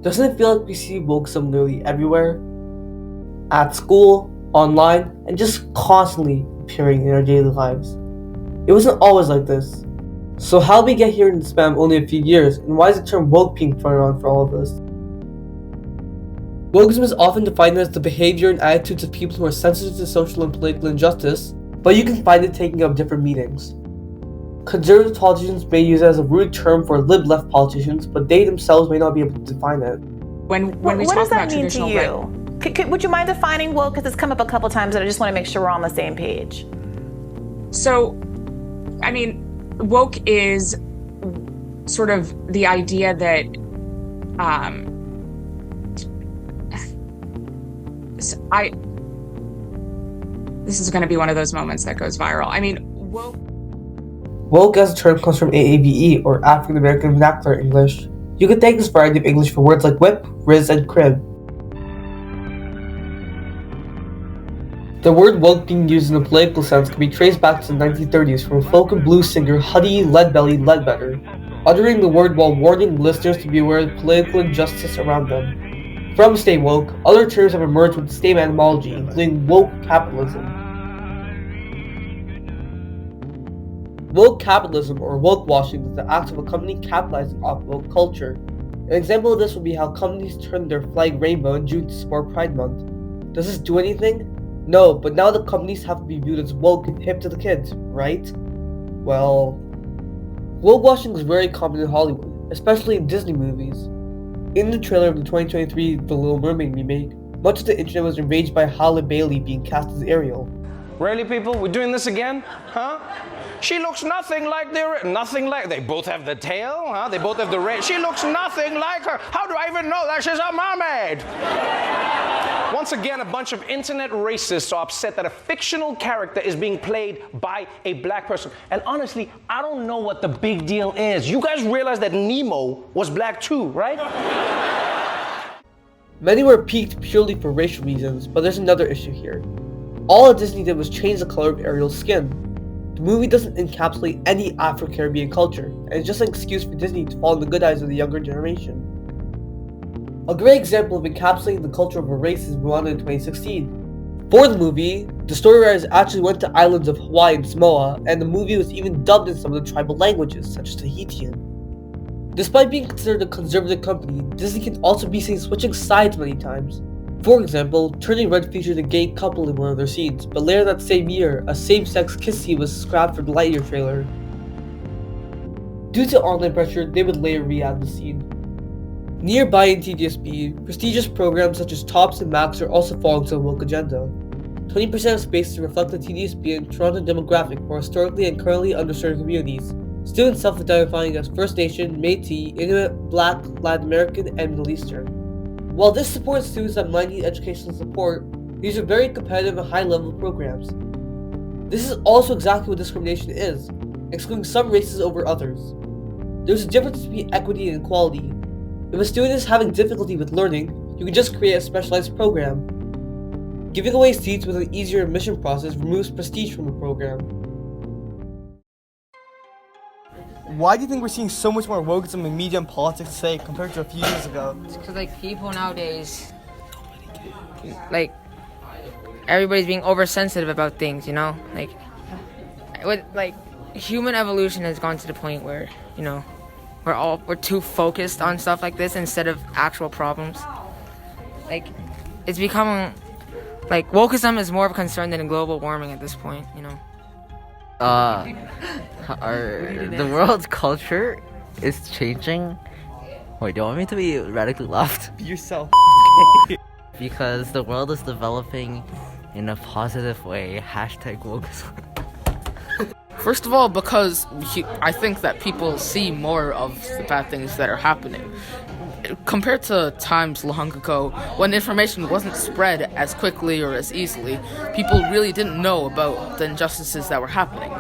Doesn't it feel like we see wokeism literally everywhere? At school, online, and just constantly appearing in our daily lives. It wasn't always like this. So how did we get here in the span of only a few years, and why is the term woke being thrown around for all of this? Wokeism is often defined as the behavior and attitudes of people who are sensitive to social and political injustice, but you can find it taking up different meanings. Conservative politicians may use it as a rude term for lib-left politicians, but they themselves may not be able to define it. When we talk about traditional what does that mean to you? Would you mind defining woke? Because it's come up a couple times, and I just want to make sure we're on the same page. So, I mean, woke is sort of the idea that this is going to be one of those moments that goes viral. I mean, Woke as a term comes from AAVE, or African American Vernacular English. You can thank this variety of English for words like whip, riz, and crib. The word woke being used in a political sense can be traced back to the 1930s from folk and blues singer Huddy Leadbelly Ledbetter, uttering the word while warning listeners to be aware of political injustice around them. From stay woke, other terms have emerged with the same etymology, including woke capitalism. Woke capitalism, or woke washing, is the act of a company capitalizing off woke culture. An example of this would be how companies turned their flag rainbow in June to support Pride Month. Does this do anything? No, but now the companies have to be viewed as woke and hip to the kids, right? Well, woke washing is very common in Hollywood, especially in Disney movies. In the trailer of the 2023 The Little Mermaid remake, much of the internet was enraged by Halle Bailey being cast as Ariel. Really, people? We're doing this again? Huh? She looks nothing like they both have the tail, huh? They both have the red. She looks nothing like her. How do I even know that she's a mermaid? Once again, a bunch of internet racists are upset that a fictional character is being played by a black person. And honestly, I don't know what the big deal is. You guys realize that Nemo was black too, right? Many were piqued purely for racial reasons, but there's another issue here. All that Disney did was change the color of Ariel's skin. The movie doesn't encapsulate any Afro-Caribbean culture, and it's just an excuse for Disney to fall in the good eyes of the younger generation. A great example of encapsulating the culture of a race is Moana in 2016. For the movie, the story writers actually went to islands of Hawaii and Samoa, and the movie was even dubbed in some of the tribal languages, such as Tahitian. Despite being considered a conservative company, Disney can also be seen switching sides many times. For example, Turning Red featured a gay couple in one of their scenes, but later that same year, a same-sex kiss scene was scrapped for the Lightyear trailer. Due to online pressure, they would later re-add the scene. Nearby in TDSB, prestigious programs such as TOPS and MAX are also falling to the woke agenda. 20% of spaces reflect the TDSB and Toronto demographic for historically and currently underserved communities. Students self-identifying as First Nation, Métis, Inuit, Black, Latin American, and Middle Eastern. While this supports students that might need educational support, these are very competitive and high-level programs. This is also exactly what discrimination is, excluding some races over others. There's a difference between equity and equality. If a student is having difficulty with learning, you can just create a specialized program. Giving away seats with an easier admission process removes prestige from the program. Why do you think we're seeing so much more wokeism in media and politics today compared to a few years ago? It's because, people nowadays, everybody's being oversensitive about things, you know? Human evolution has gone to the point where, we're too focused on stuff like this instead of actual problems. It's becoming, wokeism is more of a concern than global warming at this point, The world's culture is changing. Wait, do you want me to be radically left? Be yourself. Because the world is developing in a positive way. Hashtag wokeism. First of all, because I think that people see more of the bad things that are happening. Compared to times long ago, when information wasn't spread as quickly or as easily, people really didn't know about the injustices that were happening.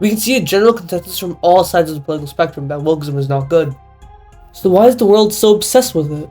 We can see a general consensus from all sides of the political spectrum that wokeism is not good. So why is the world so obsessed with it?